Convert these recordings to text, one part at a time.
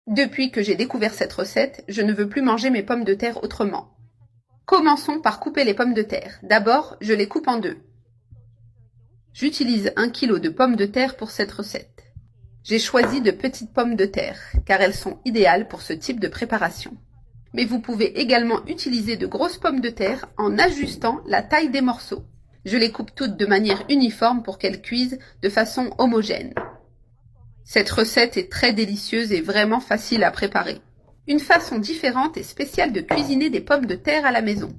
Depuis que j'ai découvert cette recette, je ne veux plus manger mes pommes de terre autrement. Commençons par couper les pommes de terre. D'abord, je les coupe en deux. J'utilise 1 kg de pommes de terre pour cette recette. J'ai choisi de petites pommes de terre, car elles sont idéales pour ce type de préparation. Mais vous pouvez également utiliser de grosses pommes de terre en ajustant la taille des morceaux. Je les coupe toutes de manière uniforme pour qu'elles cuisent de façon homogène. Cette recette est très délicieuse et vraiment facile à préparer. Une façon différente et spéciale de cuisiner des pommes de terre à la maison.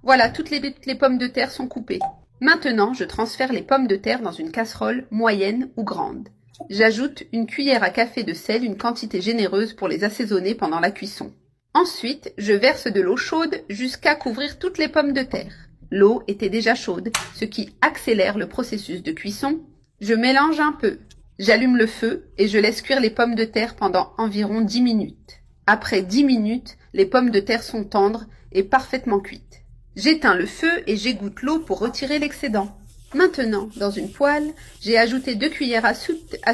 Voilà, toutes les pommes de terre sont coupées. Maintenant, je transfère les pommes de terre dans une casserole moyenne ou grande. J'ajoute une cuillère à café de sel, une quantité généreuse pour les assaisonner pendant la cuisson. Ensuite, je verse de l'eau chaude jusqu'à couvrir toutes les pommes de terre. L'eau était déjà chaude, ce qui accélère le processus de cuisson. Je mélange un peu. J'allume le feu et je laisse cuire les pommes de terre pendant environ 10 minutes. Après 10 minutes, les pommes de terre sont tendres et parfaitement cuites. J'éteins le feu et j'égoutte l'eau pour retirer l'excédent. Maintenant, dans une poêle, j'ai ajouté 2 cuillères à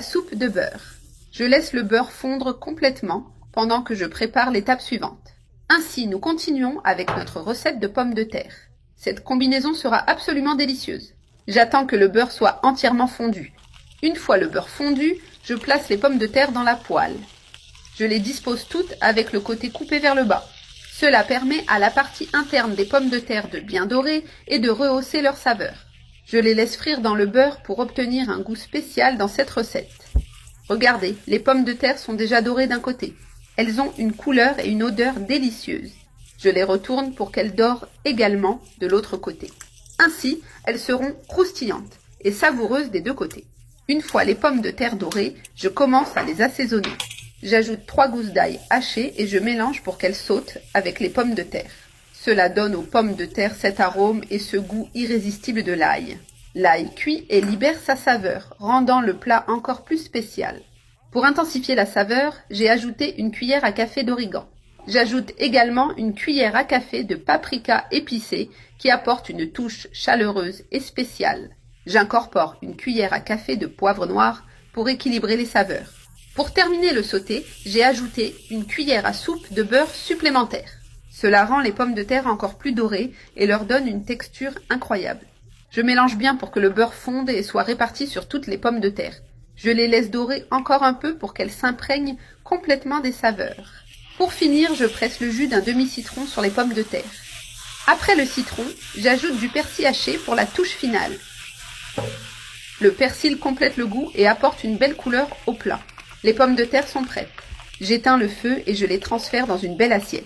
soupe de beurre. Je laisse le beurre fondre complètement pendant que je prépare l'étape suivante. Ainsi, nous continuons avec notre recette de pommes de terre. Cette combinaison sera absolument délicieuse. J'attends que le beurre soit entièrement fondu. Une fois le beurre fondu, je place les pommes de terre dans la poêle. Je les dispose toutes avec le côté coupé vers le bas. Cela permet à la partie interne des pommes de terre de bien dorer et de rehausser leur saveur. Je les laisse frire dans le beurre pour obtenir un goût spécial dans cette recette. Regardez, les pommes de terre sont déjà dorées d'un côté. Elles ont une couleur et une odeur délicieuses. Je les retourne pour qu'elles dorent également de l'autre côté. Ainsi, elles seront croustillantes et savoureuses des deux côtés. Une fois les pommes de terre dorées, je commence à les assaisonner. J'ajoute 3 gousses d'ail hachées et je mélange pour qu'elles sautent avec les pommes de terre. Cela donne aux pommes de terre cet arôme et ce goût irrésistible de l'ail. L'ail cuit et libère sa saveur, rendant le plat encore plus spécial. Pour intensifier la saveur, j'ai ajouté une cuillère à café d'origan. J'ajoute également une cuillère à café de paprika épicé qui apporte une touche chaleureuse et spéciale. J'incorpore une cuillère à café de poivre noir pour équilibrer les saveurs. Pour terminer le sauté, j'ai ajouté une cuillère à soupe de beurre supplémentaire. Cela rend les pommes de terre encore plus dorées et leur donne une texture incroyable. Je mélange bien pour que le beurre fonde et soit réparti sur toutes les pommes de terre. Je les laisse dorer encore un peu pour qu'elles s'imprègnent complètement des saveurs. Pour finir, je presse le jus d'un demi-citron sur les pommes de terre. Après le citron, j'ajoute du persil haché pour la touche finale. Le persil complète le goût et apporte une belle couleur au plat. Les pommes de terre sont prêtes. J'éteins le feu et je les transfère dans une belle assiette.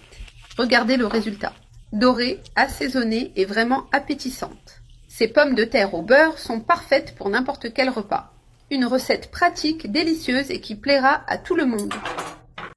Regardez le résultat. Dorée, assaisonnée et vraiment appétissante. Ces pommes de terre au beurre sont parfaites pour n'importe quel repas. Une recette pratique, délicieuse et qui plaira à tout le monde.